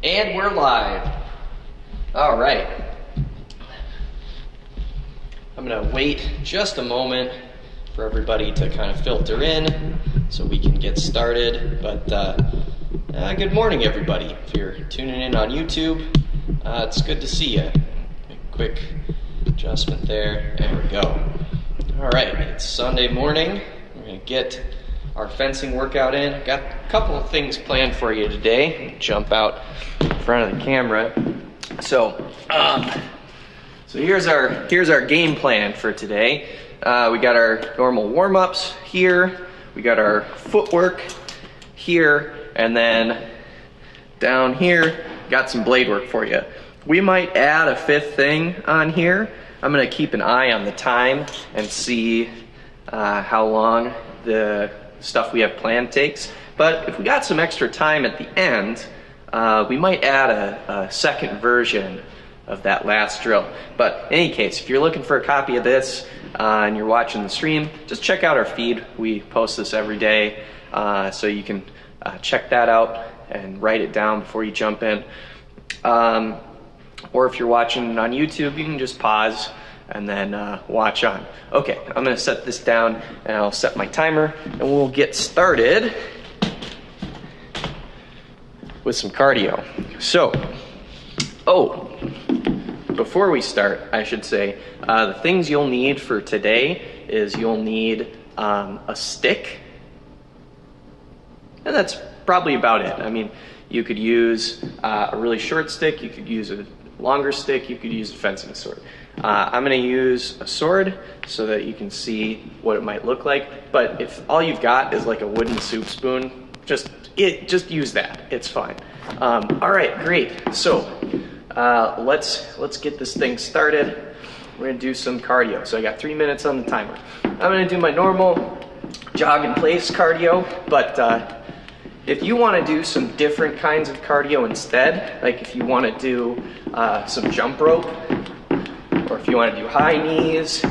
And we're live. All right. I'm gonna wait just a moment for everybody to kind of filter in so we can get started. But good morning, everybody. If you're tuning in on YouTube, it's good to see you. Quick adjustment there. There we go. All right, it's Sunday morning. We're gonna get our fencing workout in. I've got a couple of things planned for you today. Jump out in front of the camera. So here's our game plan for today. We got our normal warm-ups here. We got our footwork here, and then down here, got some blade work for you. We might add a fifth thing on here. I'm gonna keep an eye on the time and see how long the stuff we have planned takes. But if we got some extra time at the end, we might add a second version of that last drill. But in any case, if you're looking for a copy of this and you're watching the stream, just check out our feed. We post this every day, so you can check that out and write it down before you jump in. Or if you're watching on YouTube, you can just pause and then watch on. Okay, I'm gonna set this down and I'll set my timer and we'll get started with some cardio. So, before we start, I should say, the things you'll need for today is you'll need a stick, and that's probably about it. I mean, you could use a really short stick, you could use a longer stick, you could use a fencing sword. I'm going to use a sword so that you can see what it might look like, but if all you've got is like a wooden soup spoon, just use that. It's fine. All right, great. So let's get this thing started. We're going to do some cardio. So I got 3 minutes on the timer. I'm going to do my normal jog in place cardio, but if you want to do some different kinds of cardio instead, like if you want to do some jump rope, or if you want to do high knees,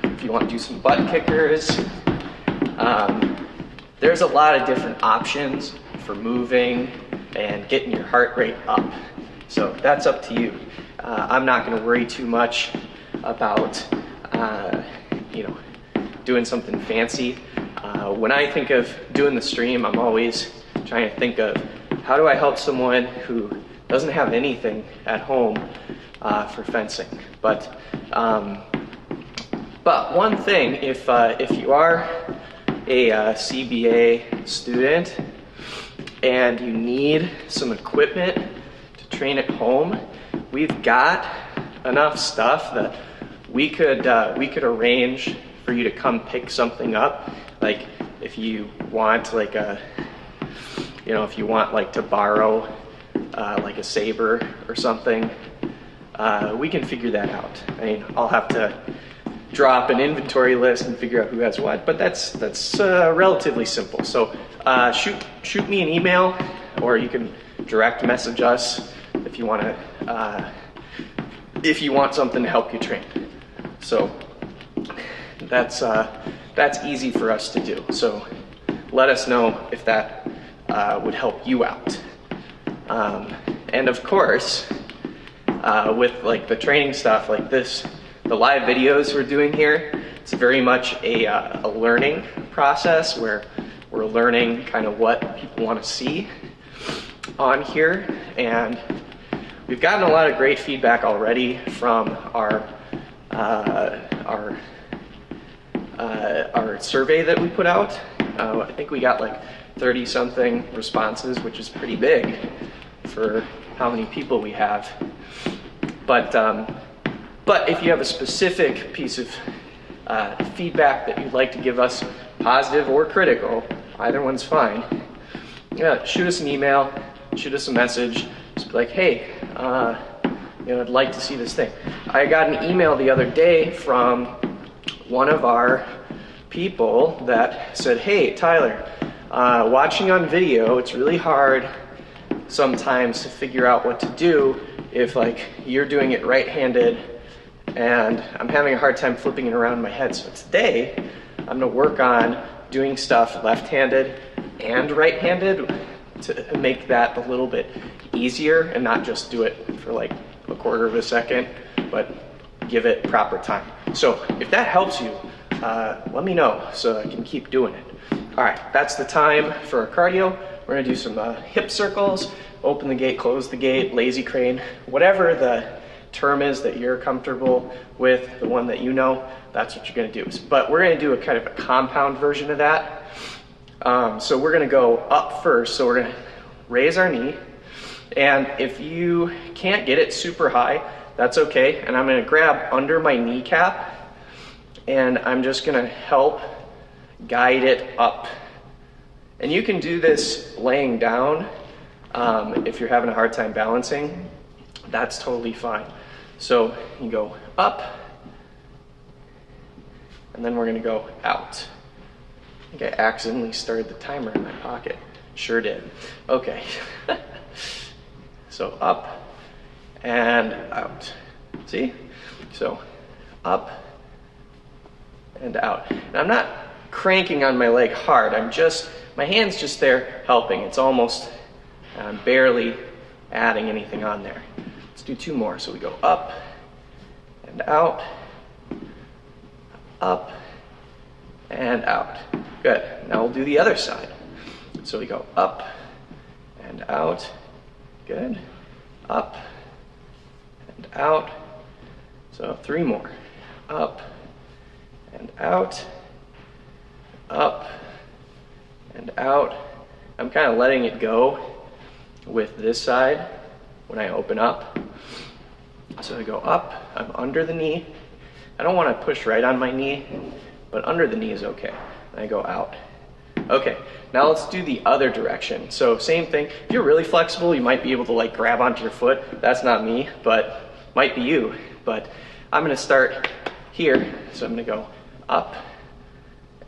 if you want to do some butt kickers, there's a lot of different options for moving and getting your heart rate up. So that's up to you. I'm not going to worry too much about doing something fancy. When I think of doing the stream, I'm always trying to think of how do I help someone who doesn't have anything at home for fencing. But one thing, if you are a CBA student and you need some equipment to train at home, we've got enough stuff that we could arrange for you to come pick something up. Like if you want if you want to borrow like a saber or something, we can figure that out. I mean, I'll have to drop an inventory list and figure out who has what, but that's relatively simple. So shoot me an email, or you can direct message us if you want something to help you train. So that's easy for us to do. So let us know if that would help you out. And of course, with like the training stuff like this, the live videos we're doing here, it's very much a learning process where we're learning kind of what people want to see on here. And we've gotten a lot of great feedback already from our survey that we put out. I think we got like 30 something responses, which is pretty big for how many people we have. But if you have a specific piece of feedback that you'd like to give us, positive or critical, either one's fine, shoot us an email, shoot us a message, just be like, hey, I'd like to see this thing. I got an email the other day from one of our people that said, hey, Tyler, watching on video, it's really hard sometimes to figure out what to do if you're doing it right-handed and I'm having a hard time flipping it around in my head. So today, I'm gonna work on doing stuff left-handed and right-handed to make that a little bit easier and not just do it for like a quarter of a second, but give it proper time. So if that helps you, let me know so I can keep doing it. All right, that's the time for our cardio. We're gonna do some hip circles, open the gate, close the gate, lazy crane, whatever the term is that you're comfortable with, the one that you know, that's what you're gonna do. But we're gonna do a kind of a compound version of that. So we're gonna go up first. So we're gonna raise our knee. And if you can't get it super high, that's okay. And I'm gonna grab under my kneecap and I'm just gonna help guide it up. And you can do this laying down if you're having a hard time balancing. That's totally fine. So you go up, and then we're gonna go out. I think I accidentally started the timer in my pocket. Sure did. Okay. So up and out. See? So up and out. And I'm not cranking on my leg hard. My hand's just there helping. It's almost, I'm barely adding anything on there. Let's do 2 more. So we go up and out, up and out. Good. Now we'll do the other side. So we go up and out. Good. Up and out. So 3 more. Up and out. Up and out. I'm kind of letting it go with this side when I open up. So I go up, I'm under the knee. I don't want to push right on my knee, but under the knee is okay. And I go out. Okay, now let's do the other direction. So same thing. If you're really flexible, you might be able to like grab onto your foot. That's not me, but might be you. But I'm gonna start here. So I'm gonna go up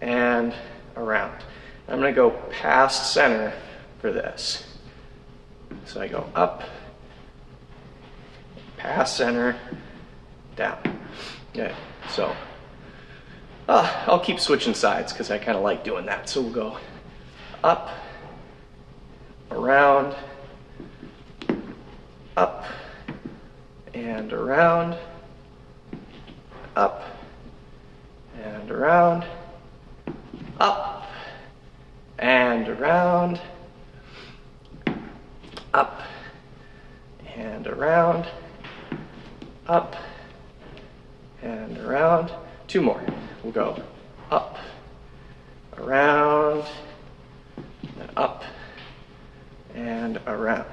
and around. I'm gonna go past center for this. So I go up, past center, down. Okay, so I'll keep switching sides because I kind of like doing that. So we'll go up, around, up, and around, up, and around, up, and around, up, and around, up, and around. 2 more. We'll go up, around, and up, and around.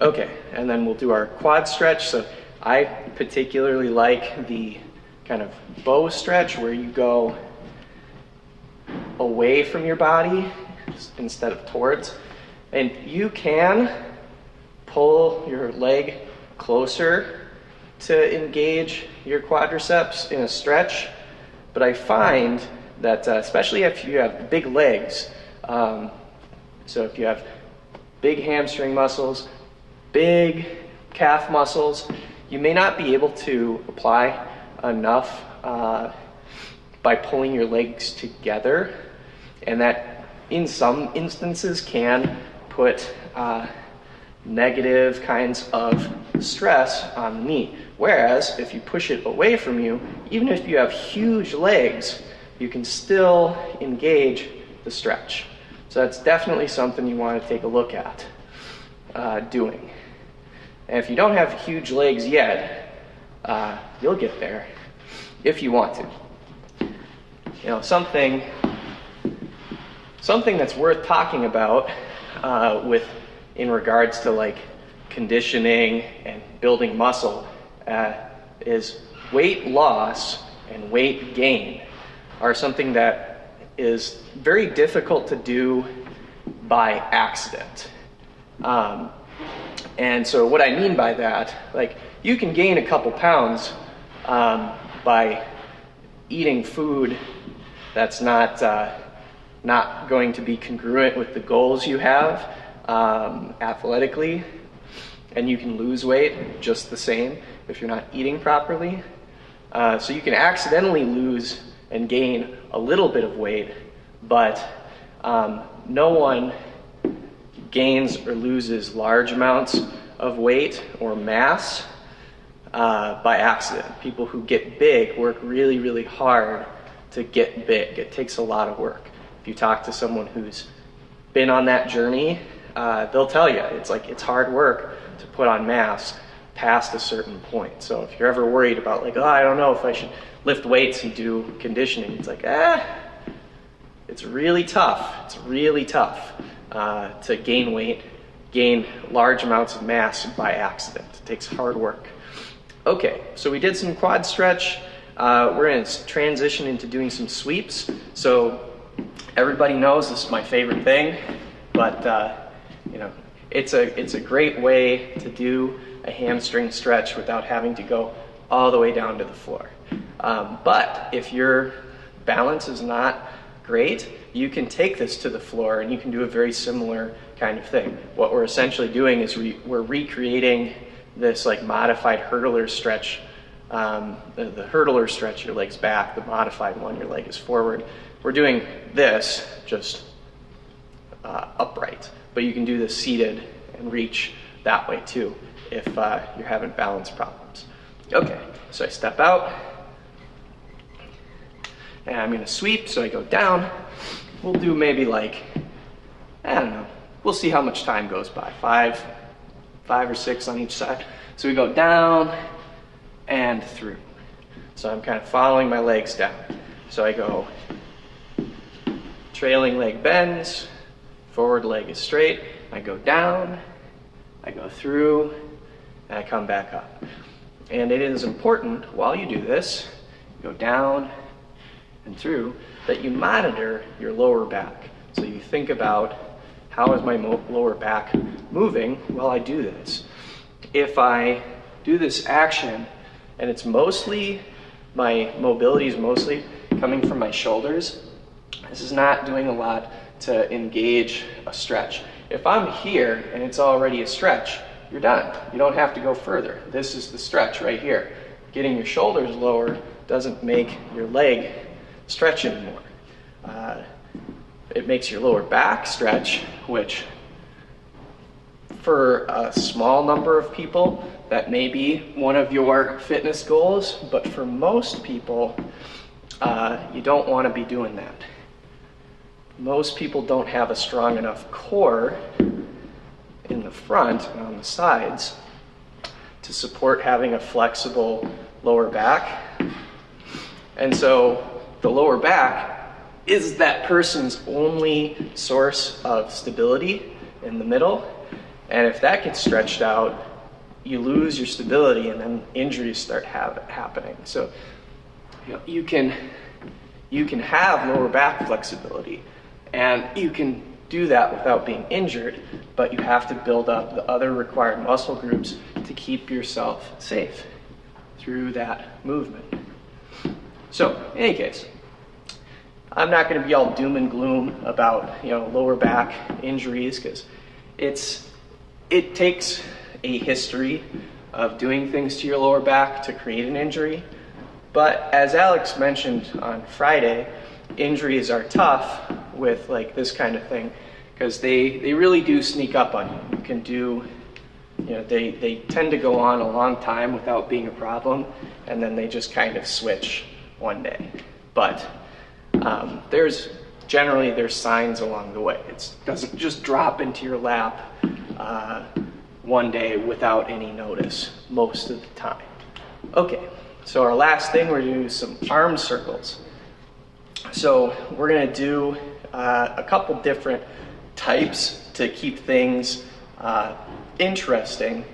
Okay, and then we'll do our quad stretch. So I particularly like the kind of bow stretch where you go away from your body instead of towards. And you can pull your leg closer to engage your quadriceps in a stretch, but I find that especially if you have big legs, so if you have big hamstring muscles, big calf muscles, you may not be able to apply enough by pulling your legs together, and that in some instances can put negative kinds of stress on the knee. Whereas if you push it away from you, even if you have huge legs, you can still engage the stretch. So that's definitely something you want to take a look at doing. And if you don't have huge legs yet, you'll get there if you want to. You know, something that's worth talking about in regards to like conditioning and building muscle is weight loss and weight gain are something that is very difficult to do by accident. And so what I mean by that, like you can gain a couple pounds by eating food that's not going to be congruent with the goals you have athletically, and you can lose weight just the same if you're not eating properly. So you can accidentally lose and gain a little bit of weight, but no one gains or loses large amounts of weight or mass by accident. People who get big work really, really hard to get big. It takes a lot of work. If you talk to someone who's been on that journey, they'll tell you it's hard work to put on mass past a certain point. So if you're ever worried about like, oh, I don't know if I should lift weights and do conditioning, it's like, it's really tough. It's really tough to gain weight, gain large amounts of mass by accident. It takes hard work. Okay, so we did some quad stretch. We're going to transition into doing some sweeps. So everybody knows this is my favorite thing, but it's a great way to do a hamstring stretch without having to go all the way down to the floor. But if your balance is not great, you can take this to the floor and you can do a very similar kind of thing. What we're essentially doing is we're recreating this like modified hurdler stretch. The hurdler stretch, your leg's back. The modified one, your leg is forward. We're doing this just upright, but you can do this seated and reach that way too if you're having balance problems. Okay, so I step out and I'm going to sweep, so I go down. We'll do maybe like, I don't know, we'll see how much time goes by, five or six on each side. So we go down and through. So I'm kind of following my legs down. So I go trailing leg bends, forward leg is straight, I go down, I go through, and I come back up. And it is important while you do this, go down and through, that you monitor your lower back. So you think about, how is my lower back moving while I do this? If I do this action and it's mostly, my mobility is mostly coming from my shoulders, this is not doing a lot to engage a stretch. If I'm here and it's already a stretch, you're done. You don't have to go further. This is the stretch right here. Getting your shoulders lower doesn't make your leg stretch anymore. It makes your lower back stretch, which for a small number of people, that may be one of your fitness goals, but for most people, you don't want to be doing that. Most people don't have a strong enough core in the front and on the sides to support having a flexible lower back. And so the lower back is that person's only source of stability in the middle. And if that gets stretched out, you lose your stability and then injuries start happening. So you can have lower back flexibility and you can do that without being injured, but you have to build up the other required muscle groups to keep yourself safe through that movement. So, in any case, I'm not going to be all doom and gloom about lower back injuries, because it takes a history of doing things to your lower back to create an injury. But as Alex mentioned on Friday, injuries are tough with like this kind of thing, because they really do sneak up on you. You can do, they tend to go on a long time without being a problem, and then they just kind of switch one day. But there's signs along the way. It doesn't just drop into your lap one day without any notice most of the time. Okay, so our last thing, we're going to do some arm circles. So we're going to do a couple different types to keep things interesting,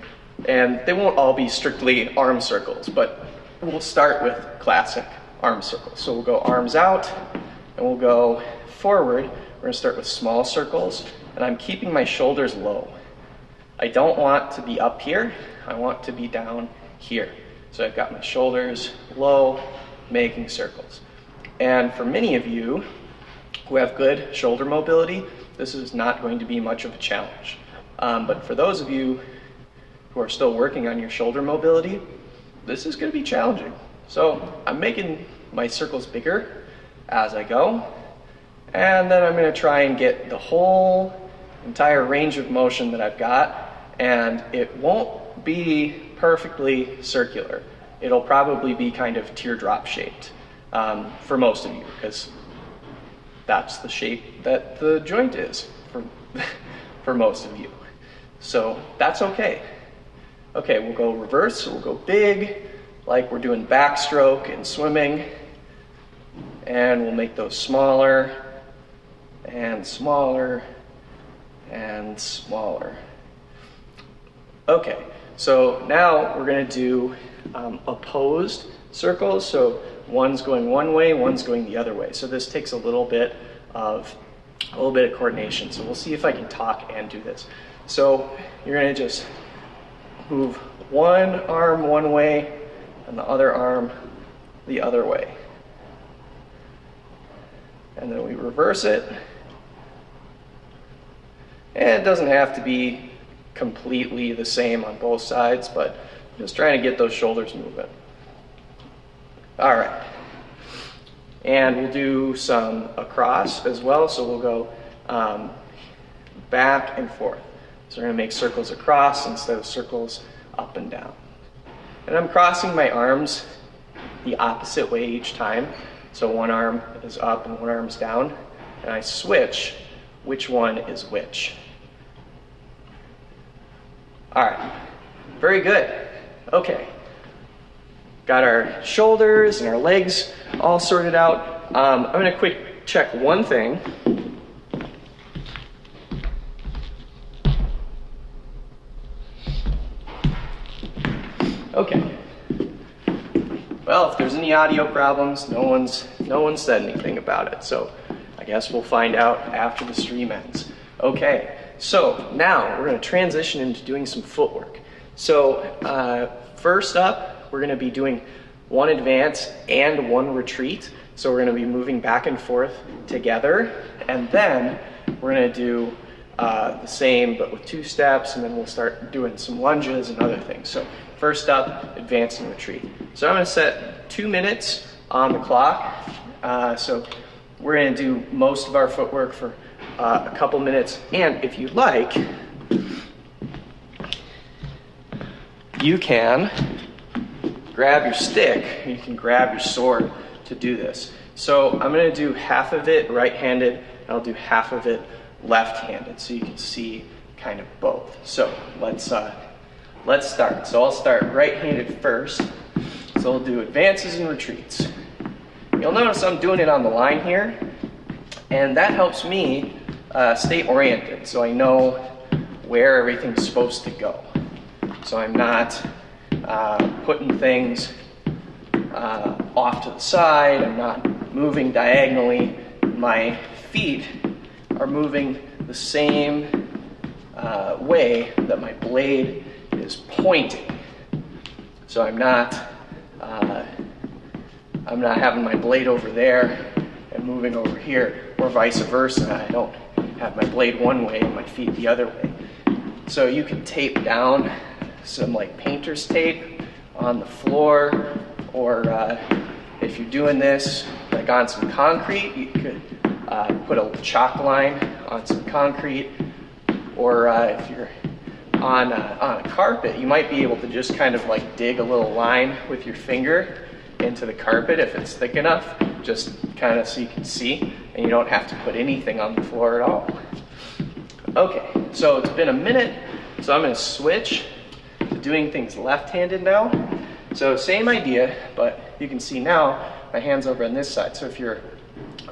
and they won't all be strictly arm circles, but we'll start with classic arm circles. So we'll go arms out and we'll go forward. We're going to start with small circles, and I'm keeping my shoulders low. I don't want to be up here, I want to be down here. So I've got my shoulders low, making circles. And for many of you who have good shoulder mobility, this is not going to be much of a challenge. But for those of you who are still working on your shoulder mobility, this is going to be challenging. So I'm making my circles bigger as I go, and then I'm going to try and get the whole entire range of motion that I've got, and it won't be perfectly circular. It'll probably be kind of teardrop shaped for most of you, because that's the shape that the joint is for most of you. So that's okay. Okay, we'll go reverse, so we'll go big, like we're doing backstroke in swimming, and we'll make those smaller, and smaller, and smaller. Okay, so now we're gonna do opposed circles. So one's going one way, one's going the other way. So this takes a little bit of coordination. So we'll see if I can talk and do this. So you're gonna just move one arm one way and the other arm the other way. And then we reverse it. And it doesn't have to be completely the same on both sides, but just trying to get those shoulders moving. All right. And we'll do some across as well. So we'll go back and forth. So we're going to make circles across instead of circles up and down. And I'm crossing my arms the opposite way each time. So one arm is up and one arm's down. And I switch which one is which. All right, very good. Okay, got our shoulders and our legs all sorted out. I'm gonna quick check one thing. Okay. Well, if there's any audio problems, no one's said anything about it. So I guess we'll find out after the stream ends. Okay. So now we're going to transition into doing some footwork. So first up, we're going to be doing one advance and one retreat. So we're going to be moving back and forth together. And then we're going to do the same but with 2 steps, and then we'll start doing some lunges and other things. So first up, advance and retreat. So I'm going to set 2 minutes on the clock. So we're going to do most of our footwork for a couple minutes, and if you like, you can grab your stick, you can grab your sword to do this. So I'm going to do half of it right-handed, and I'll do half of it left-handed, so you can see kind of both. So let's start. So I'll start right-handed first. So we'll do advances and retreats. You'll notice I'm doing it on the line here, and that helps me stay oriented, so I know where everything's supposed to go. So I'm not putting things off to the side, I'm not moving diagonally. My feet are moving the same way that my blade is pointing. So I'm not having my blade over there and moving over here, or vice versa. I don't have my blade one way and my feet the other way. So you can tape down some like painter's tape on the floor, or if you're doing this like on some concrete, you could put a chalk line on some concrete, or if you're on a carpet, you might be able to just kind of like dig a little line with your finger into the carpet if it's thick enough, just kind of so you can see, and you don't have to put anything on the floor at all. Okay, so it's been a minute, so I'm going to switch to doing things left-handed now. So same idea, but you can see now my hand's over on this side. So if you're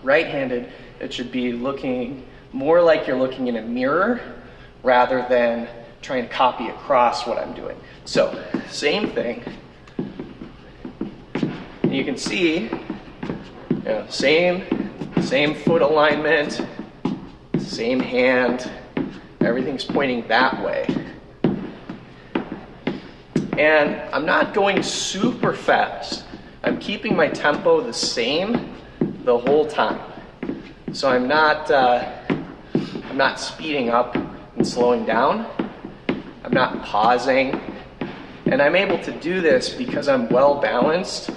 right-handed, it should be looking more like you're looking in a mirror rather than trying to copy across what I'm doing. So same thing. And you can see, same foot alignment, same hand, everything's pointing that way. And I'm not going super fast. I'm keeping my tempo the same the whole time. So I'm not speeding up and slowing down. I'm not pausing. And I'm able to do this because I'm well balanced.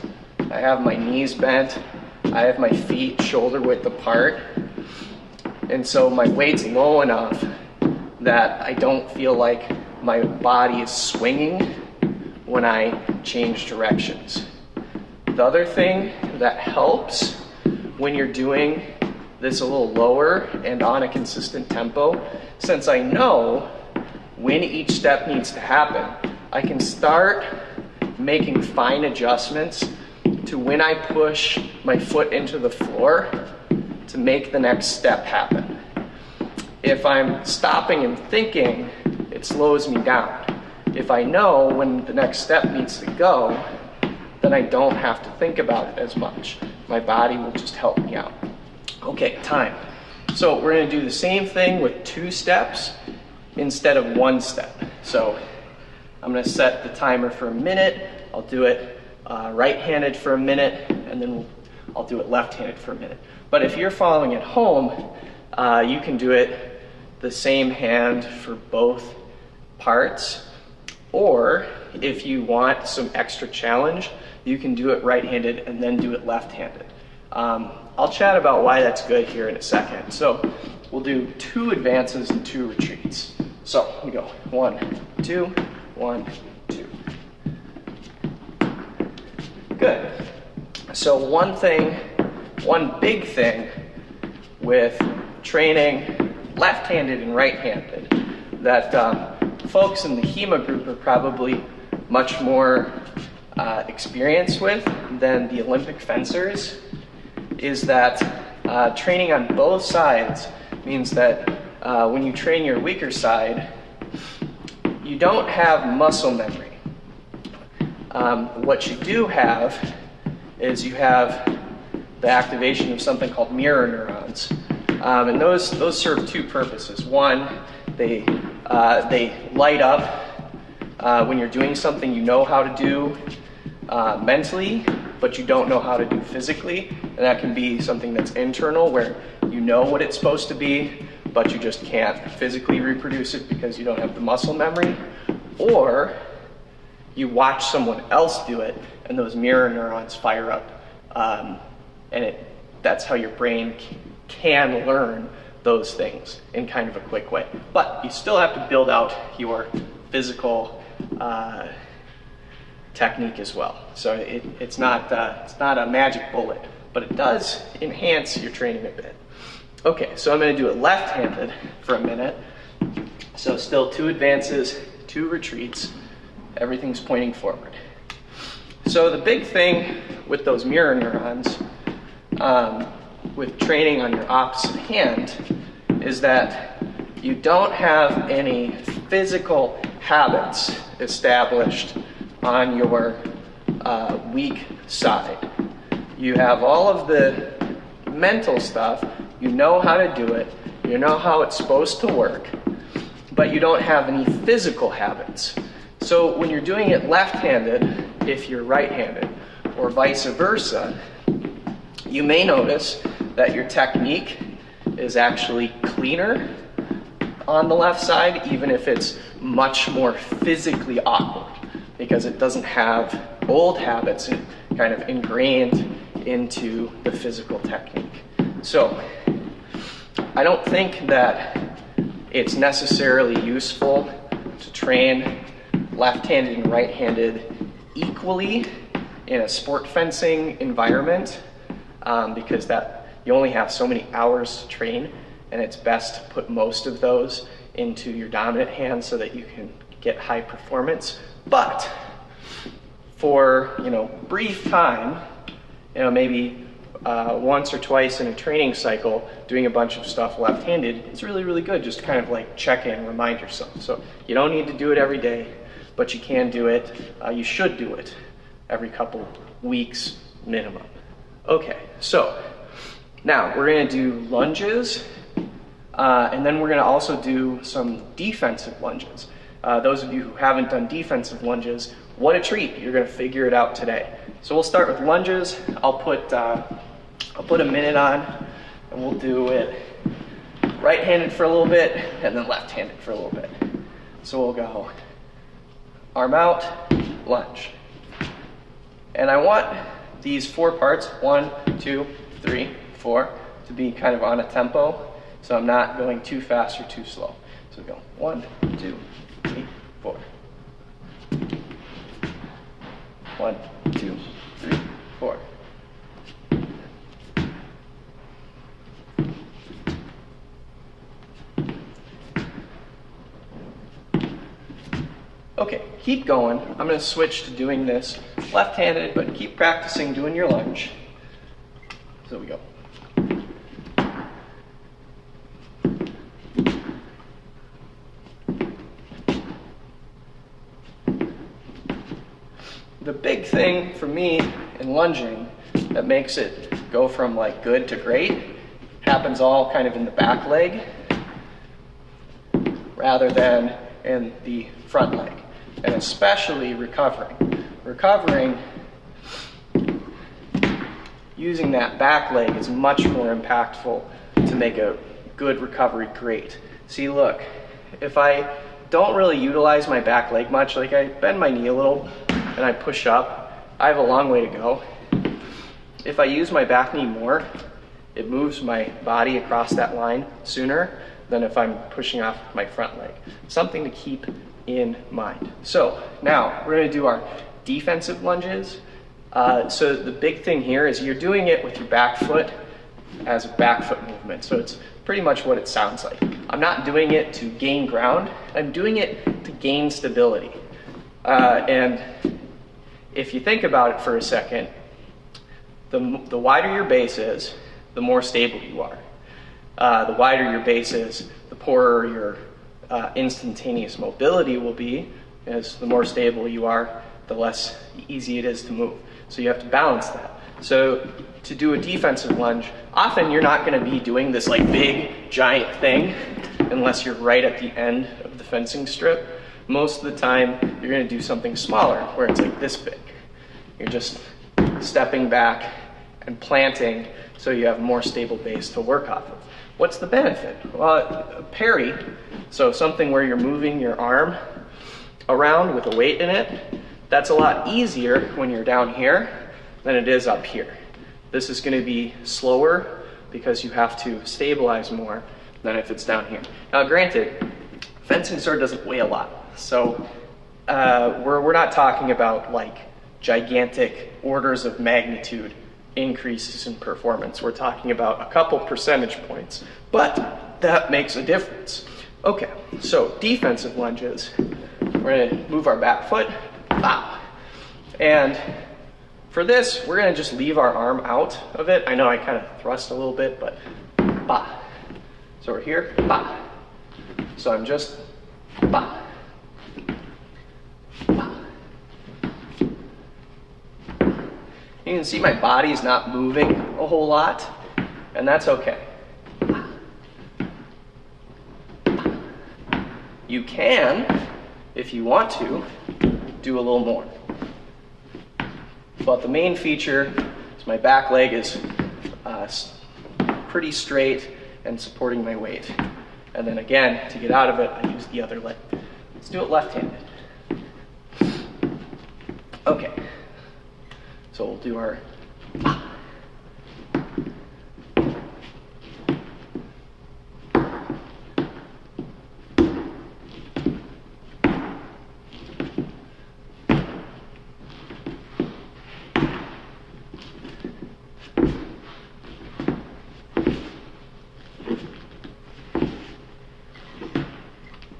I have my knees bent. I have my feet shoulder width apart. And so my weight's low enough I don't feel like my body is swinging when I change directions. The other thing that helps when you're doing this a little lower and on a consistent tempo, since I know when each step needs to happen, I can start making fine adjustments to when I push my foot into the floor to make the next step happen. If I'm stopping and thinking, it slows me down. If I know when the next step needs to go, then I don't have to think about it as much. My body will just help me out. Okay, time. So we're gonna do the same thing with 2 steps instead of 1 step. So I'm gonna set the timer for a minute. I'll do it right-handed for a minute, and then I'll do it left-handed for a minute. But if you're following at home, you can do it the same hand for both parts. Or if you want some extra challenge, you can do it right-handed and then do it left-handed. I'll chat about why that's good here in a second. So we'll do 2 advances and 2 retreats. So we go 1, 2, 1, 2. Good. So one big thing with training left-handed and right-handed that folks in the HEMA group are probably much more experienced with than the Olympic fencers is that training on both sides means that when you train your weaker side, you don't have muscle memory. What you do have is you have the activation of something called mirror neurons. And those serve 2 purposes. One, they light up when you're doing something you know how to do mentally, but you don't know how to do physically. And that can be something that's internal, where you know what it's supposed to be, but you just can't physically reproduce it because you don't have the muscle memory. Or you watch someone else do it, and those mirror neurons fire up. And that's how your brain can learn those things in kind of a quick way. But you still have to build out your physical technique as well. So it's not a magic bullet, but it does enhance your training a bit. Okay, so I'm going to do it left-handed for a minute. So still 2 advances, 2 retreats. Everything's pointing forward. So the big thing with those mirror neurons, with training on your opposite hand, is that you don't have any physical habits established on your weak side. You have all of the mental stuff, you know how to do it, you know how it's supposed to work, but you don't have any physical habits. So when you're doing it left-handed, if you're right-handed, or vice versa, you may notice that your technique is actually cleaner on the left side, even if it's much more physically awkward, because it doesn't have old habits kind of ingrained into the physical technique. So I don't think that it's necessarily useful to train left-handed and right-handed equally in a sport fencing environment, because that you only have so many hours to train, and it's best to put most of those into your dominant hand so that you can get high performance. But for brief time, maybe once or twice in a training cycle, doing a bunch of stuff left-handed, it's really good just to kind of like check in, remind yourself. So you don't need to do it every day, but you can do it. You should do it every couple weeks minimum. Okay, so now we're going to do lunges, and then we're going to also do some defensive lunges. Those of you who haven't done defensive lunges, what a treat. You're going to figure it out today. So we'll start with lunges. I'll put a minute on, and we'll do it right-handed for a little bit, and then left-handed for a little bit. So we'll go arm out, lunge. And I want these 4 parts, 1, 2, 3, 4, to be kind of on a tempo, so I'm not going too fast or too slow. So we go 1, 2, 3, 4. 1, 2, 3, 4. Okay, keep going. I'm going to switch to doing this left-handed, but keep practicing doing your lunge. So we go. The big thing for me in lunging that makes it go from like good to great happens all kind of in the back leg rather than in the front leg, and especially recovering. Recovering using that back leg is much more impactful to make a good recovery great. See, look, if I don't really utilize my back leg much, like I bend my knee a little and I push up, I have a long way to go. If I use my back knee more, it moves my body across that line sooner than if I'm pushing off my front leg. Something to keep in mind. So now we're going to do our defensive lunges. So the big thing here is you're doing it with your back foot as a back foot movement. So it's pretty much what it sounds like. I'm not doing it to gain ground. I'm doing it to gain stability. And if you think about it for a second, the wider your base is, the more stable you are. The wider your base is, the poorer your instantaneous mobility will be, as the more stable you are, the less easy it is to move. So you have to balance that. So to do a defensive lunge, often you're not going to be doing this like big giant thing unless you're right at the end of the fencing strip. Most of the time you're going to do something smaller where it's like this big. You're just stepping back and planting so you have a more stable base to work off of. What's the benefit? Well, a parry, so something where you're moving your arm around with a weight in it, that's a lot easier when you're down here than it is up here. This is going to be slower because you have to stabilize more than if it's down here. Now granted, fencing sword doesn't weigh a lot, so we're not talking about like gigantic orders of magnitude increases in performance. We're talking about a couple percentage points, but that makes a difference. Okay, so defensive lunges. We're going to move our back foot, bow. And for this, we're going to just leave our arm out of it. I know I kind of thrust a little bit, but ba. So we're here, ba. So I'm just ba. Ba. You can see my body's not moving a whole lot, and that's okay. You can, if you want to, do a little more. But the main feature is my back leg is pretty straight and supporting my weight. And then again, to get out of it, I use the other leg. Let's do it left-handed. Okay. So we'll do our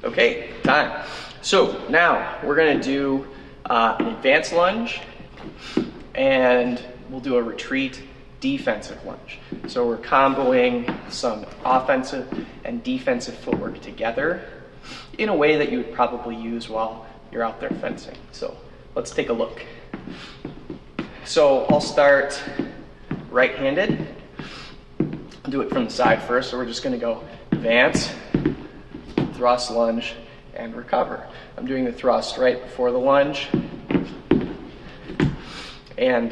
okay, time. So now we're going to do an advanced lunge, and we'll do a retreat defensive lunge. So we're comboing some offensive and defensive footwork together in a way that you would probably use while you're out there fencing. So let's take a look. So I'll start right-handed. I'll do it from the side first. So we're just going to go advance, thrust, lunge, and recover. I'm doing the thrust right before the lunge. And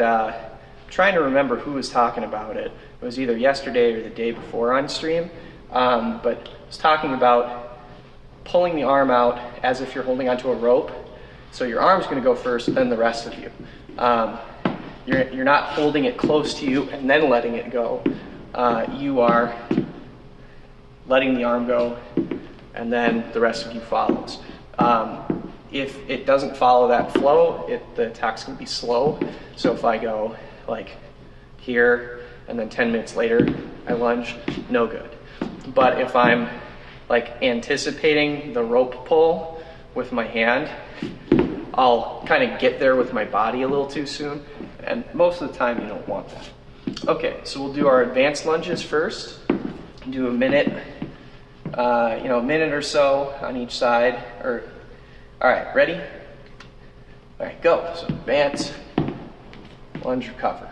trying to remember who was talking about it. It was either yesterday or the day before on stream. But I was talking about pulling the arm out as if you're holding onto a rope. So your arm's going to go first, then the rest of you. You're not holding it close to you and then letting it go. You are letting the arm go, and then the rest of you follows. If it doesn't follow that flow, the attack's gonna be slow. So if I go like here, and then 10 minutes later I lunge, no good. But if I'm like anticipating the rope pull with my hand, I'll kind of get there with my body a little too soon, and most of the time you don't want that. Okay, so we'll do our advanced lunges first. Do a minute, a minute or so on each side. All right, ready? All right, go. So advance, lunge, recover.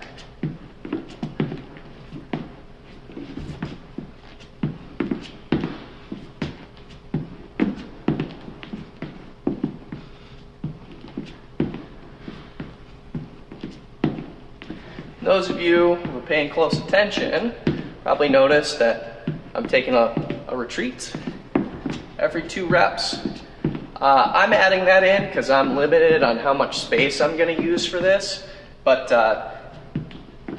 Those of you who are paying close attention probably noticed that I'm taking a retreat every 2 reps. I'm adding that in because I'm limited on how much space I'm going to use for this. But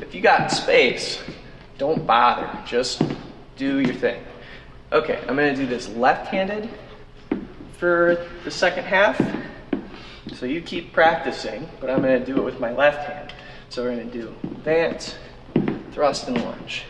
if you got space, don't bother. Just do your thing. Okay, I'm going to do this left-handed for the second half. So you keep practicing, but I'm going to do it with my left hand. So we're going to do advance, thrust, and lunge.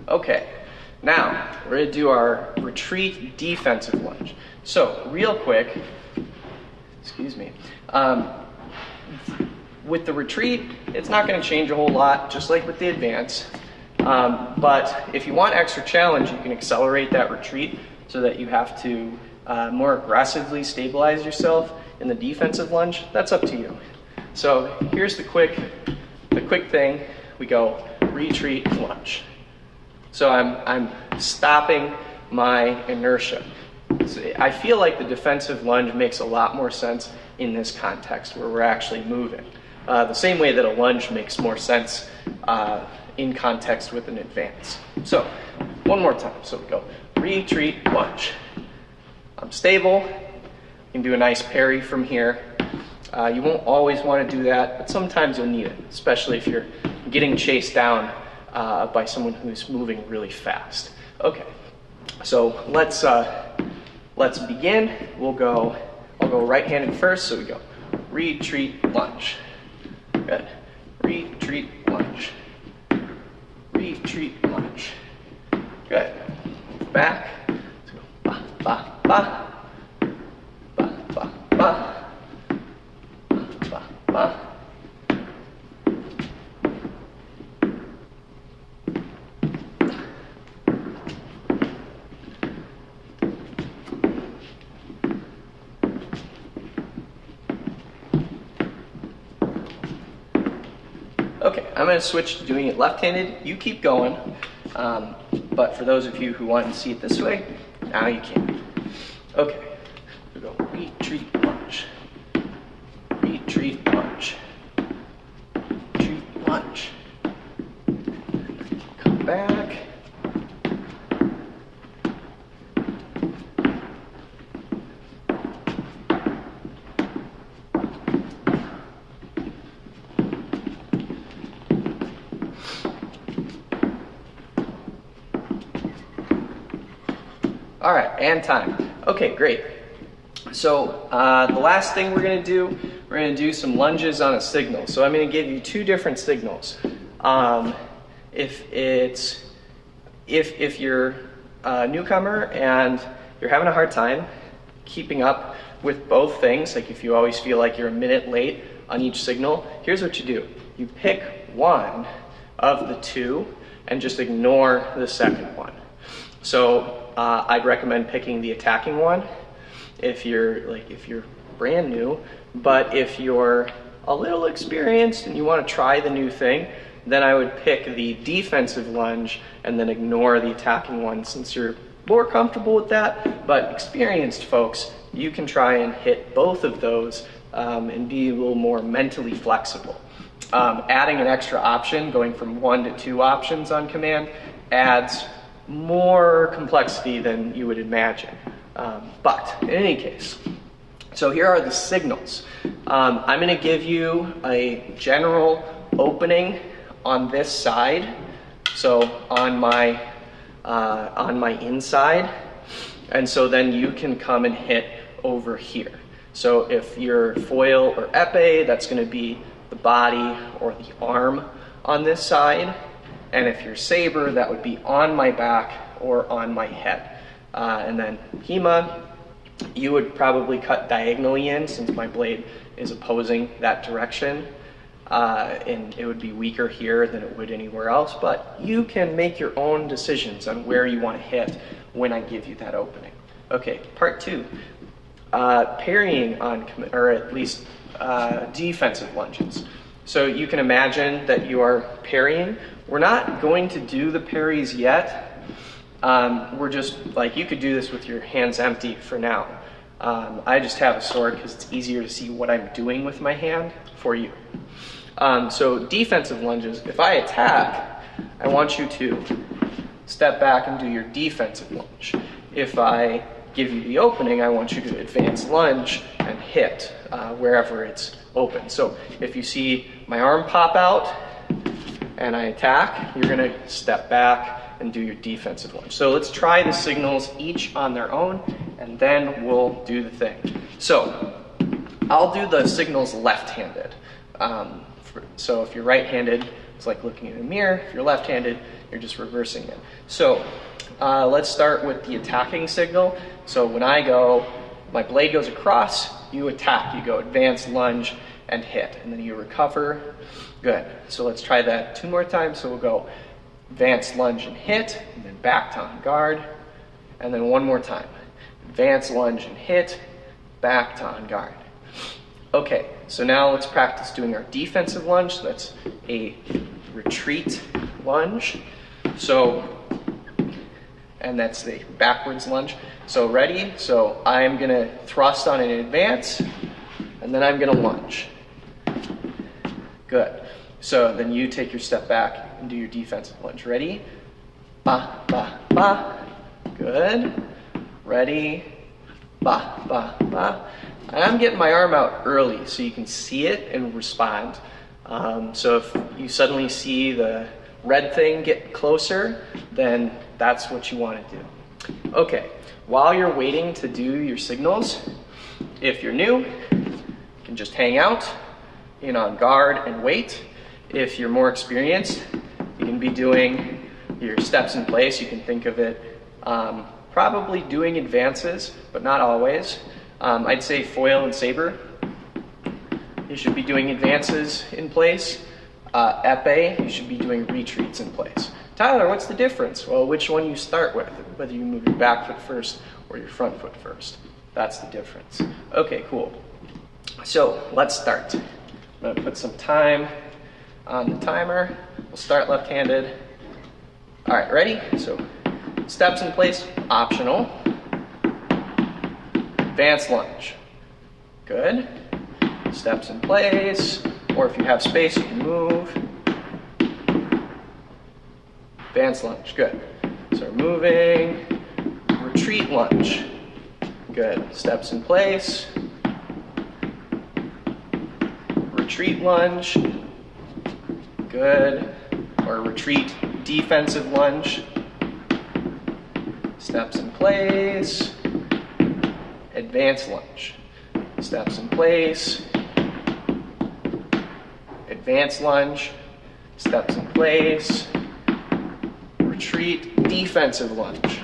Okay, now we're going to do our retreat defensive lunge. So real quick, with the retreat, it's not going to change a whole lot, just like with the advance. But if you want extra challenge, you can accelerate that retreat so that you have to more aggressively stabilize yourself in the defensive lunge. That's up to you. So here's the quick thing. We go retreat lunge. So I'm stopping my inertia. So I feel like the defensive lunge makes a lot more sense in this context where we're actually moving. The same way that a lunge makes more sense in context with an advance. So one more time. So we go retreat lunge. I'm stable. You can do a nice parry from here. You won't always want to do that, but sometimes you'll need it, especially if you're getting chased down by someone who's moving really fast. Okay, so let's begin. I'll go right-handed first. So we go retreat lunge. Good. Retreat lunge. Retreat lunge. Good. Back. Let's go ba ba ba ba ba ba ba ba. Okay, I'm going to switch to doing it left-handed. You keep going, but for those of you who want to see it this way, now you can. Okay, we go retreat lunge, retreat lunge, retreat lunge. Come back. All right, and time. Okay, great. So the last thing we're going to do some lunges on a signal. So I'm going to give you 2 different signals. If you're a newcomer and you're having a hard time keeping up with both things, like if you always feel like you're a minute late on each signal, here's what you do. You pick one of the 2 and just ignore the second one. So I'd recommend picking the attacking one if you're brand new, but if you're a little experienced and you want to try the new thing, then I would pick the defensive lunge and then ignore the attacking one since you're more comfortable with that. But experienced folks, you can try and hit both of those and be a little more mentally flexible. Adding an extra option, going from 1 to 2 options on command, adds more complexity than you would imagine. But in any case, so here are the signals. I'm going to give you a general opening on this side, so on my inside, and so then you can come and hit over here. So if you're foil or epee, that's going to be the body or the arm on this side, and if you're saber, that would be on my back or on my head. And then hema, you would probably cut diagonally in, since my blade is opposing that direction, and it would be weaker here than it would anywhere else, but you can make your own decisions on where you want to hit when I give you that opening. Okay, part 2, parrying on, or at least defensive lunges. So you can imagine that you are parrying. We're not going to do the parries yet. We're just, like, you could do this with your hands empty for now. I just have a sword because it's easier to see what I'm doing with my hand for you. So defensive lunges, if I attack, I want you to step back and do your defensive lunge. If I give you the opening, I want you to advance lunge and hit wherever it's open. So if you see my arm pop out and I attack, you're going to step back and do your defensive lunge. So let's try the signals each on their own, and then we'll do the thing. So I'll do the signals left-handed. So if you're right-handed, it's like looking in a mirror. If you're left-handed, you're just reversing it. So let's start with the attacking signal. So when I go, my blade goes across, you attack. You go advance, lunge, and hit. And then you recover. Good. So let's try that 2 more times. So we'll go advance, lunge, and hit, and then back to on guard. And then 1 more time. Advance, lunge, and hit, back to on guard. Okay, so now let's practice doing our defensive lunge. So that's a retreat lunge. So, and that's the backwards lunge. So ready? So I'm going to thrust on an advance, and then I'm going to lunge. Good. So then you take your step back and do your defensive lunge. Ready? Ba, ba, ba. Good. Ready? Ba, ba, ba. And I'm getting my arm out early so you can see it and respond. So if you suddenly see the red thing get closer, then that's what you want to do. Okay, while you're waiting to do your signals, if you're new, you can just hang out in on guard and wait. If you're more experienced, you can be doing your steps in place. You can think of it probably doing advances, but not always. I'd say foil and saber, you should be doing advances in place. Epee, you should be doing retreats in place. Tyler, what's the difference? Well, which one you start with, whether you move your back foot first or your front foot first. That's the difference. Okay, cool. So let's start. I'm going to put some time on the timer. We'll start left-handed. All right, ready? So steps in place, optional. Advance lunge. Good. Steps in place, or if you have space, you can move. Advance lunge. Good. So we're moving. Retreat lunge. Good. Steps in place. Retreat lunge. Good. Or retreat defensive lunge. Steps in place. Advance lunge. Steps in place. Advance lunge. Steps in place. Retreat defensive lunge.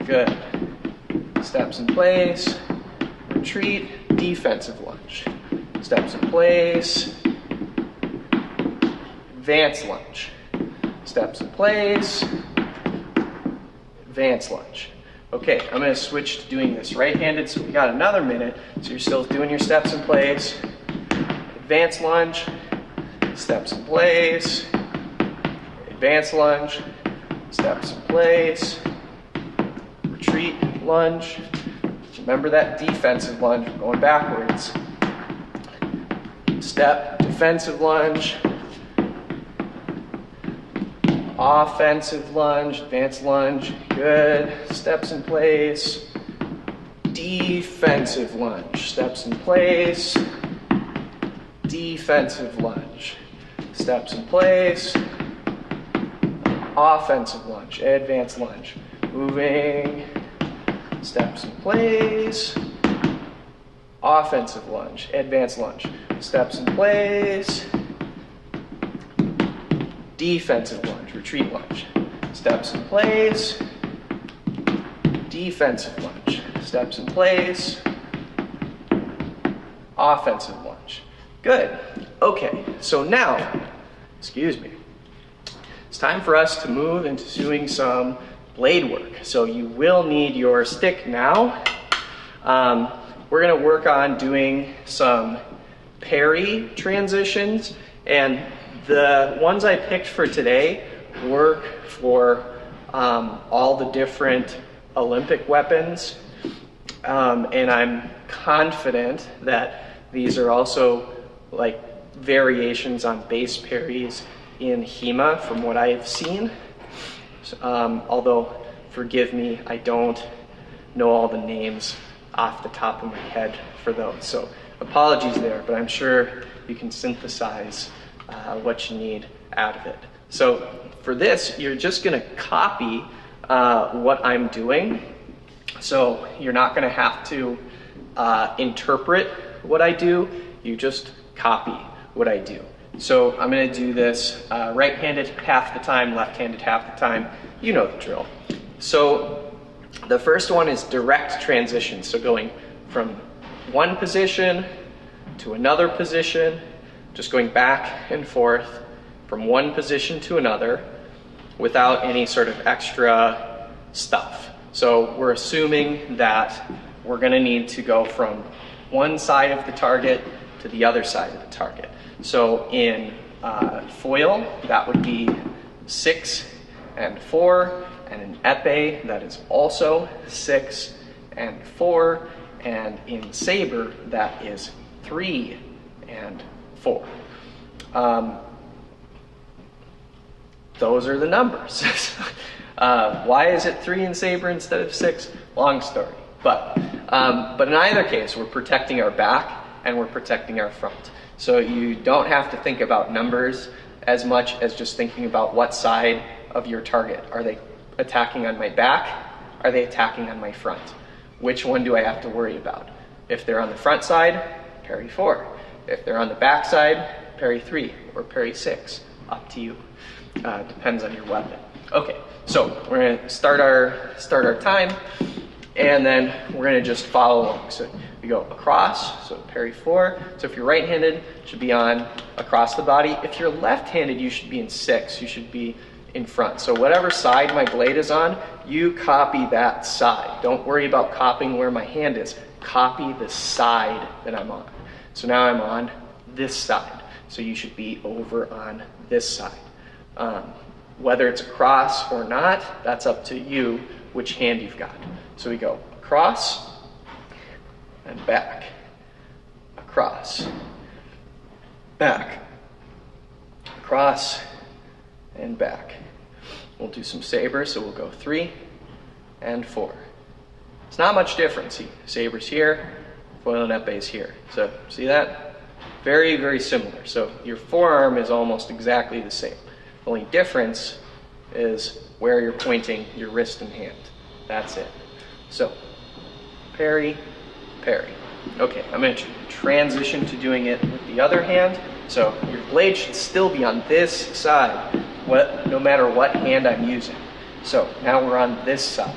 Good. Steps in place. Retreat defensive lunge. Steps in place. Advance lunge. Steps in place. Advance lunge. Okay, I'm going to switch to doing this right-handed, so we got another minute. So you're still doing your steps in place. Advance lunge. Steps in place. Advance lunge. Steps in place. Retreat lunge. Remember that defensive lunge, we're going backwards. Step, defensive lunge. offensive lunge, advanced lunge, good, steps in place, defensive lunge, steps in place, defensive lunge, steps in place, offensive lunge, advanced lunge, moving, steps in place, offensive lunge, advanced lunge, steps in place, defensive lunge, retreat lunge, steps in place, defensive lunge, steps in place, offensive lunge. Good. Okay, so now, excuse me, it's time for us to move into doing some blade work. So you will need your stick now. We're going to work on doing some parry transitions, and the ones I picked for today work for all the different Olympic weapons, and I'm confident that these are also like variations on base parries in HEMA from what I have seen. Although, forgive me, I don't know all the names off the top of my head for those. So apologies there, but I'm sure you can synthesize what you need out of it. So for this, you're just going to copy what I'm doing. So you're not going to have to interpret what I do. You just copy what I do. So I'm going to do this right-handed half the time, left-handed half the time. You know the drill. So the first one is direct transition. So going from one position to another position, just going back and forth from one position to another without any sort of extra stuff. So we're assuming that we're going to need to go from one side of the target to the other side of the target. So in foil, that would be 6 and 4, and in épée, that is also 6 and 4, and in saber, that is 3 and 4. Those are the numbers. Why is it 3 in saber instead of 6? Long story. But in either case, we're protecting our back and we're protecting our front. So you don't have to think about numbers as much as just thinking about what side of your target. Are they attacking on my back? Are they attacking on my front? Which one do I have to worry about? If they're on the front side, parry 4. If they're on the back side, parry 3 or parry 6. Up to you. Depends on your weapon. Okay, so we're going to start our time, and then we're going to just follow along. So we go across, so parry 4. So if you're right-handed, it should be on across the body. If you're left-handed, you should be in 6. You should be in front. So whatever side my blade is on, you copy that side. Don't worry about copying where my hand is. Copy the side that I'm on. So now I'm on this side. So you should be over on this side. Whether it's across or not, that's up to you which hand you've got. So we go across and back, across, back, across, and back. We'll do some saber, so we'll go 3 and 4. It's not much difference. See, saber's here, foil and épée's here. So see that? Very, very similar. So your forearm is almost exactly the same. The only difference is where you're pointing your wrist and hand. That's it. So, parry, parry. Okay, I'm going to transition to doing it with the other hand. So your blade should still be on this side, no matter what hand I'm using. So now we're on this side.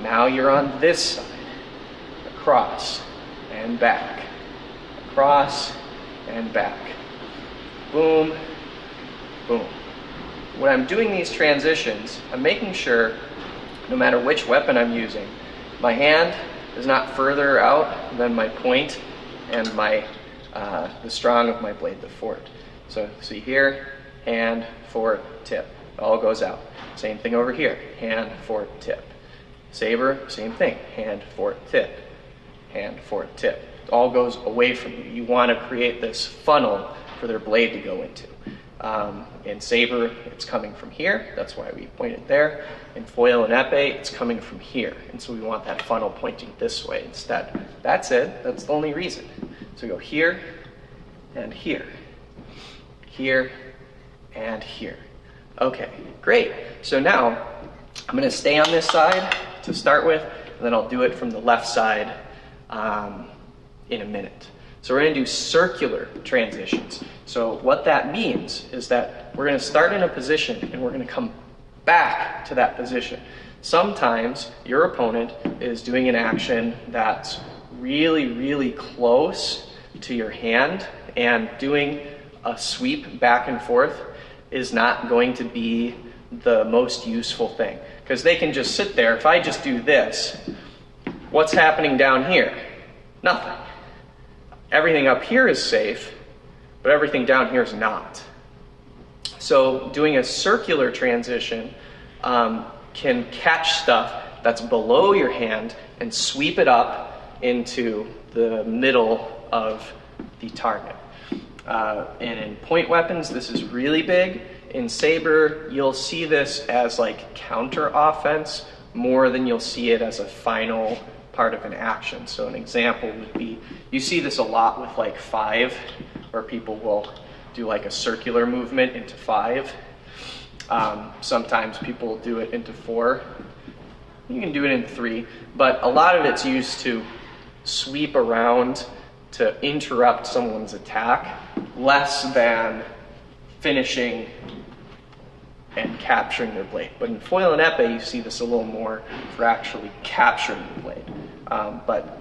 Now you're on this side. Across and back. Across and back. Boom, boom. When I'm doing these transitions, I'm making sure, no matter which weapon I'm using, my hand is not further out than my point and the strong of my blade, the forward. So see here, hand, forward, tip. It all goes out. Same thing over here, hand, forward, tip. Saber, same thing, hand, forward, tip. Hand, forward, tip. It all goes away from you. You want to create this funnel for their blade to go into. In saber, it's coming from here. That's why we pointed there. In foil and epee, it's coming from here. And so we want that funnel pointing this way instead. That's it. That's the only reason. So we go here and here. Here and here. Okay, great. So now I'm going to stay on this side to start with, and then I'll do it from the left side in a minute. So we're going to do circular transitions. So what that means is that we're going to start in a position and we're going to come back to that position. Sometimes your opponent is doing an action that's really, really close to your hand, and doing a sweep back and forth is not going to be the most useful thing, because they can just sit there. If I just do this, what's happening down here? Nothing. Everything up here is safe, but everything down here is not. So doing a circular transition can catch stuff that's below your hand and sweep it up into the middle of the target. And in point weapons, this is really big. In saber, you'll see this as like counter offense more than you'll see it as a final part of an action. So an example would be, you see this a lot with like 5, where people will do like a circular movement into 5. Sometimes people do it into 4. You can do it in 3, but a lot of it's used to sweep around to interrupt someone's attack, less than finishing and capturing their blade. But in foil and epee, you see this a little more for actually capturing the blade. But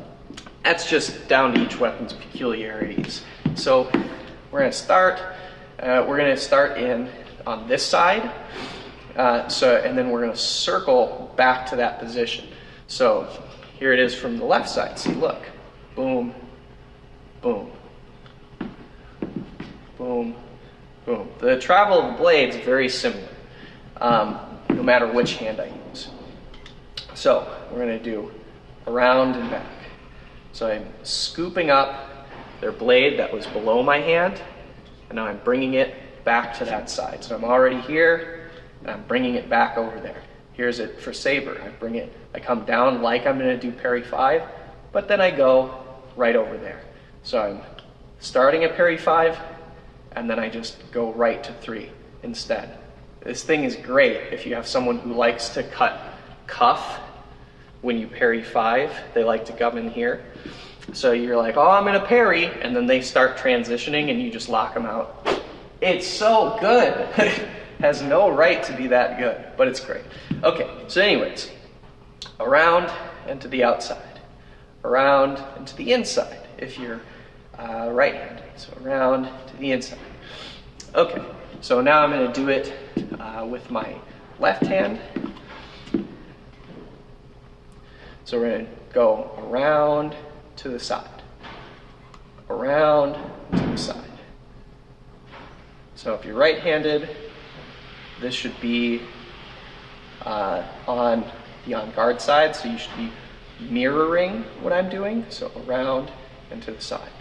that's just down to each weapon's peculiarities. So we're going to start. In on this side. And then we're going to circle back to that position. So here it is from the left side. See, look, boom, boom, boom, boom. The travel of the blade is very similar, no matter which hand I use. So we're going to do around and back. So I'm scooping up their blade that was below my hand, and now I'm bringing it back to that side. So I'm already here, and I'm bringing it back over there. Here's it for saber. I come down like I'm going to do parry 5, but then I go right over there. So I'm starting at parry 5, and then I just go right to 3 instead. This thing is great if you have someone who likes to cut cuff when you parry 5. They like to come in here. So you're like, oh, I'm going to parry, and then they start transitioning, and you just lock them out. It's so good. Has no right to be that good, but it's great. Okay, so anyways, around and to the outside. Around and to the inside if you're right-handed. So around to the inside. Okay, so now I'm going to do it with my left hand. So we're going to go around to the side. Around to the side. So if you're right-handed, this should be on the on-guard side, so you should be mirroring what I'm doing. So around and to the side.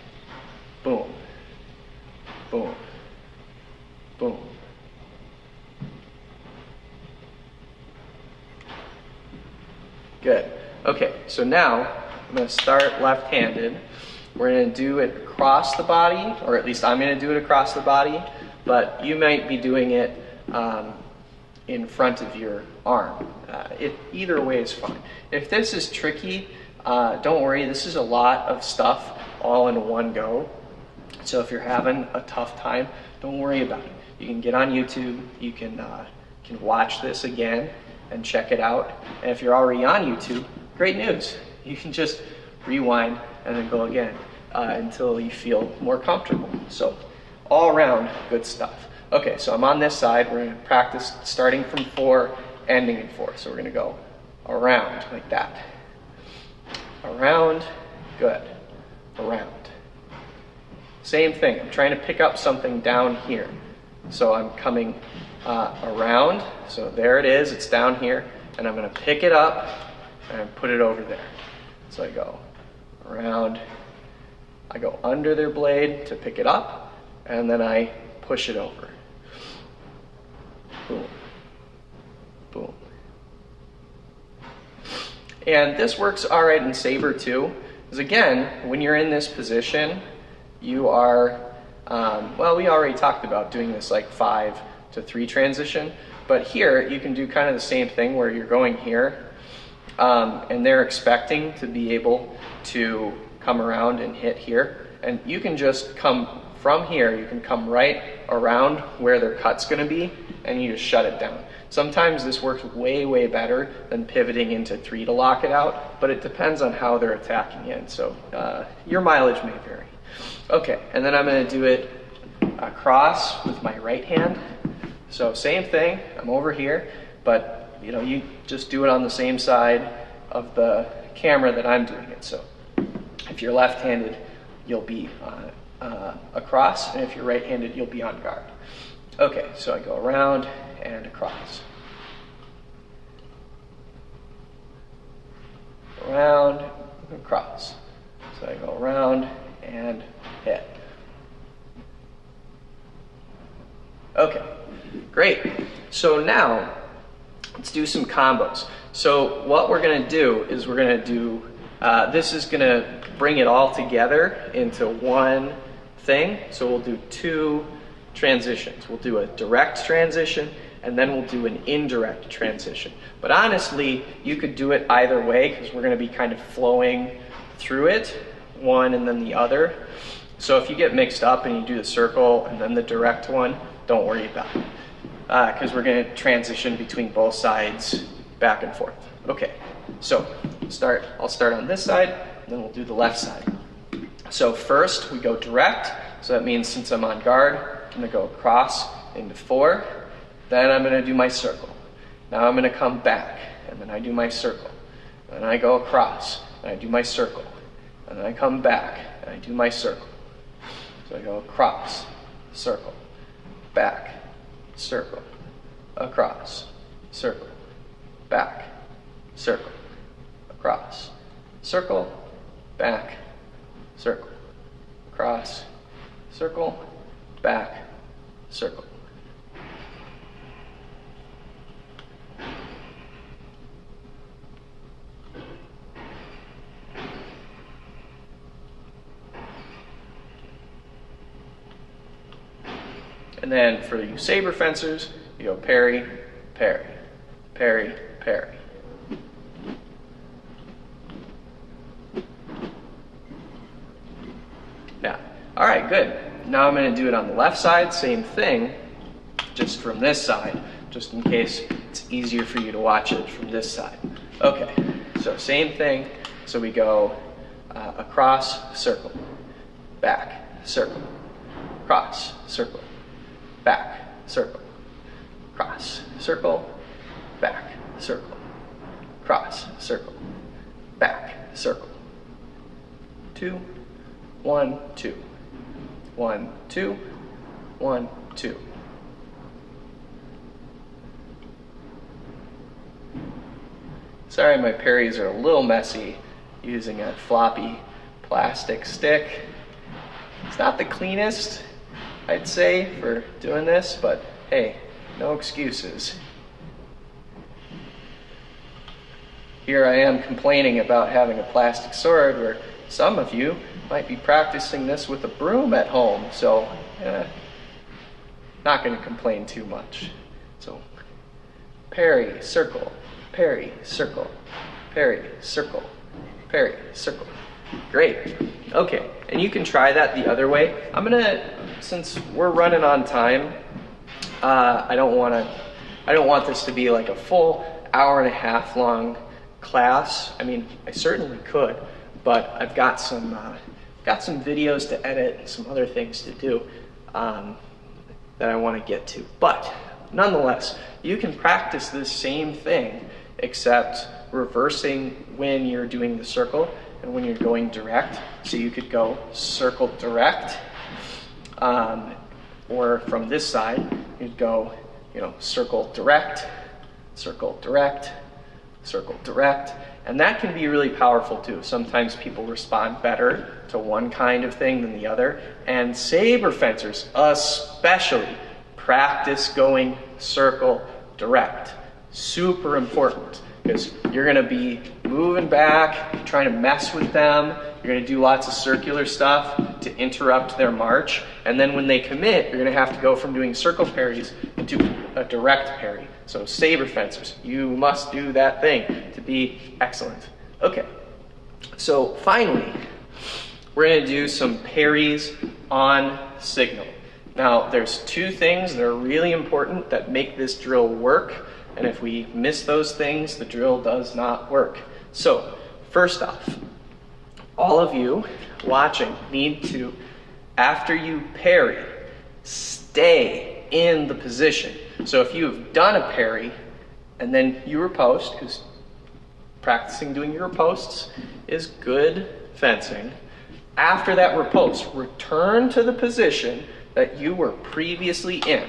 Boom. Boom. Boom. Good. Okay, so now I'm going to start left-handed. We're going to do it across the body, or at least I'm going to do it across the body, but you might be doing it in front of your arm. Either way is fine. If this is tricky, don't worry, this is a lot of stuff all in one go. So if you're having a tough time, don't worry about it. You can get on YouTube, you can watch this again and check it out. And if you're already on YouTube, great news. You can just rewind and then go again until you feel more comfortable. So all around, good stuff. Okay, so I'm on this side. We're going to practice starting from 4, ending in 4. So we're going to go around like that. Around, good. Around. Same thing. I'm trying to pick up something down here. So I'm coming around. So there it is. It's down here. And I'm going to pick it up and put it over there. So I go around. I go under their blade to pick it up. And then I push it over. And this works all right in saber too, because again, when you're in this position, you are, well, we already talked about doing this like 5 to 3 transition, but here you can do kind of the same thing where you're going here, and they're expecting to be able to come around and hit here, and you can just come from here, you can come right around where their cut's going to be, and you just shut it down. Sometimes this works way better than pivoting into 3 to lock it out, but it depends on how they're attacking in, so your mileage may vary. Okay, and then I'm going to do it across with my right hand. So same thing, I'm over here, but you just do it on the same side of the camera that I'm doing it. So if you're left-handed, you'll be across, and if you're right-handed, you'll be on guard. Okay, so I go around and across. Around, across. So I go around and hit. Okay, great. So now, let's do some combos. So what we're going to do is we're going to do, this is going to bring it all together into one thing. So we'll do 2 transitions. We'll do a direct transition, and then we'll do an indirect transition. But honestly, you could do it either way, because we're going to be kind of flowing through it, one and then the other. So if you get mixed up and you do the circle and then the direct one, don't worry about it, because we're going to transition between both sides back and forth. Okay, so I'll start on this side, and then we'll do the left side. So first we go direct, so that means since I'm on guard, I'm going to go across into 4, then I'm going to do my circle. Now I'm going to come back, and then I do my circle, and I go across, and I do my circle, and then I come back, and I do my circle. So I go across, circle, back, circle, across, circle, back, circle, across, circle, back, circle, across, circle, back, circle. And then for you saber fencers, you go parry, parry, parry, parry. Now, all right, good. Now I'm going to do it on the left side, same thing, just from this side, just in case it's easier for you to watch it from this side. Okay, so same thing. So we go across, circle, back, circle, cross, circle, back, circle, cross, circle, back, circle, cross, circle, back, circle. 2, 1, 2, 1, 2, 1, 2. Sorry, my parries are a little messy using a floppy plastic stick. It's not the cleanest, I'd say, for doing this, but hey, no excuses. Here I am complaining about having a plastic sword where some of you might be practicing this with a broom at home, so not going to complain too much. So parry, circle, parry, circle, parry, circle, parry, circle. Great. Okay, and you can try that the other way. I'm gonna, since we're running on time, I don't want this to be like a full hour-and-a-half long class. I mean, I certainly could, but I've got some videos to edit and some other things to do that I want to get to. But nonetheless, you can practice this same thing, except reversing when you're doing the circle and when you're going direct. So you could go circle direct, or from this side, you'd go, circle direct, circle direct, circle direct. And that can be really powerful too. Sometimes people respond better to one kind of thing than the other. And saber fencers especially practice going circle direct. Super important, because you're going to be moving back, trying to mess with them. You're going to do lots of circular stuff to interrupt their march. And then when they commit, you're going to have to go from doing circle parries into a direct parry. So saber fencers, you must do that thing to be excellent. Okay, so finally, we're going to do some parries on signal. Now, there's two things that are really important that make this drill work, and if we miss those things, the drill does not work. So, first off, all of you watching need to, after you parry, stay in the position. So if you've done a parry, and then you riposte, because practicing doing your ripostes is good fencing, after that riposte, return to the position that you were previously in.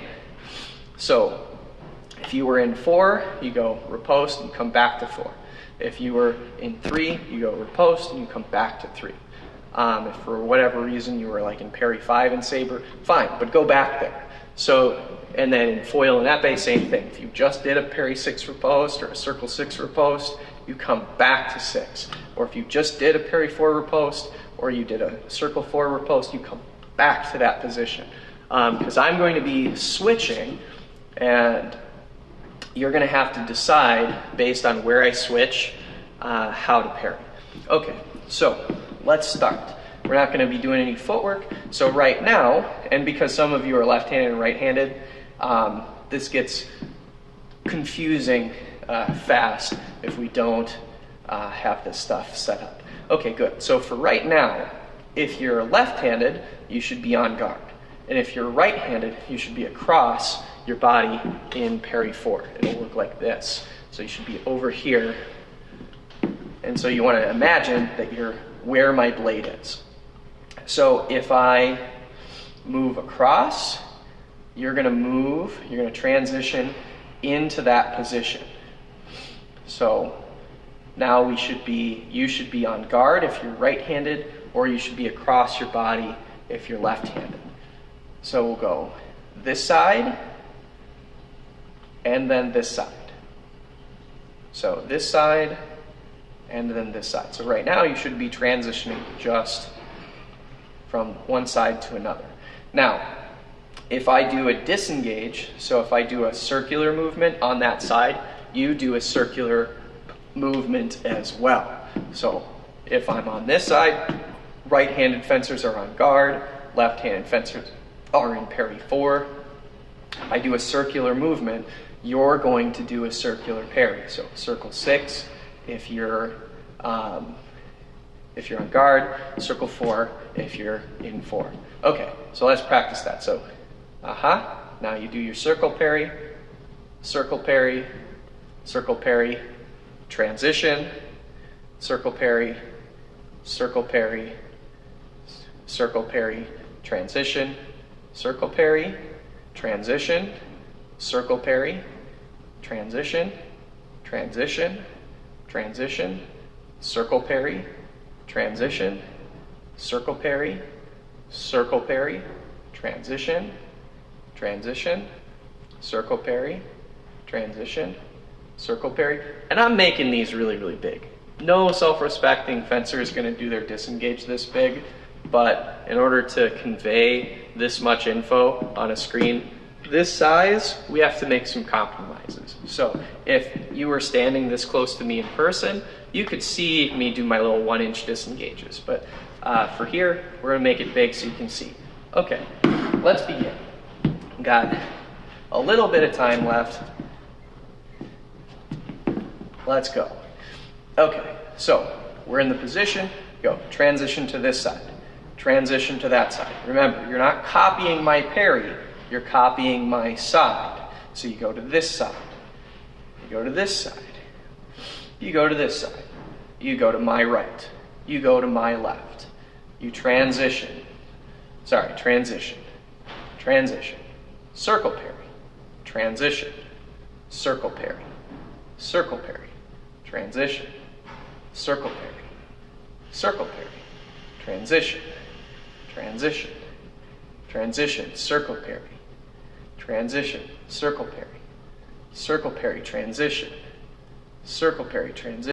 So if you were in 4, you go riposte and come back to 4. If you were in 3, you go riposte and you come back to 3. If for whatever reason you were like in parry 5 and saber, fine, but go back there. So, and then in foil and epee, same thing. If you just did a parry 6 riposte or a circle 6 riposte, you come back to 6. Or if you just did a parry 4 riposte or you did a circle 4 riposte, you come back to that position. Because I'm going to be switching, and you're going to have to decide based on where I switch how to parry. Okay, so let's start. We're not going to be doing any footwork. So right now, and because some of you are left-handed and right-handed, this gets confusing fast if we don't have this stuff set up. Okay, good. So for right now, if you're left-handed, you should be on guard. And if you're right-handed, you should be across your body in parry 4. It'll look like this. So you should be over here. And so you want to imagine that you're where my blade is. So if I move across, you're going to transition into that position. So now you should be on guard if you're right-handed, or you should be across your body if you're left-handed. So we'll go this side, and then this side. So this side, and then this side. So right now you should be transitioning just from one side to another. Now, if I do a disengage, so if I do a circular movement on that side, you do a circular movement as well. So if I'm on this side, right-handed fencers are on guard, left-handed fencers are in parry 4. I do a circular movement, you're going to do a circular parry. So circle 6 if you're on guard, circle 4 if you're in 4. Okay, so let's practice that. So, now you do your circle parry, circle parry, circle parry, transition, circle parry, circle parry, circle parry, transition, circle parry, transition, circle parry, transition, transition, transition, circle parry, transition, circle parry, circle parry, transition, transition, circle parry, transition, circle parry. And I'm making these really, really big. No self-respecting fencer is going to do their disengage this big, but in order to convey this much info on a screen this size, we have to make some compromises. So if you were standing this close to me in person, you could see me do my little 1-inch disengages. But for here, we're going to make it big so you can see. Okay, let's begin. Got a little bit of time left. Let's go. Okay, so we're in the position. Go. Transition to this side. Transition to that side. Remember, you're not copying my parry. You're copying my side. So you go to this side. You go to this side. You go to this side. You go to my right. You go to my left. You transition. Transition. Transition. Circle parry. Transition. Circle parry. Circle parry. Transition. Circle parry. Circle parry. Transition. Transition. Transition. Circle parry. Transition. Circle parry. Circle parry. Transition. circle parry, transition.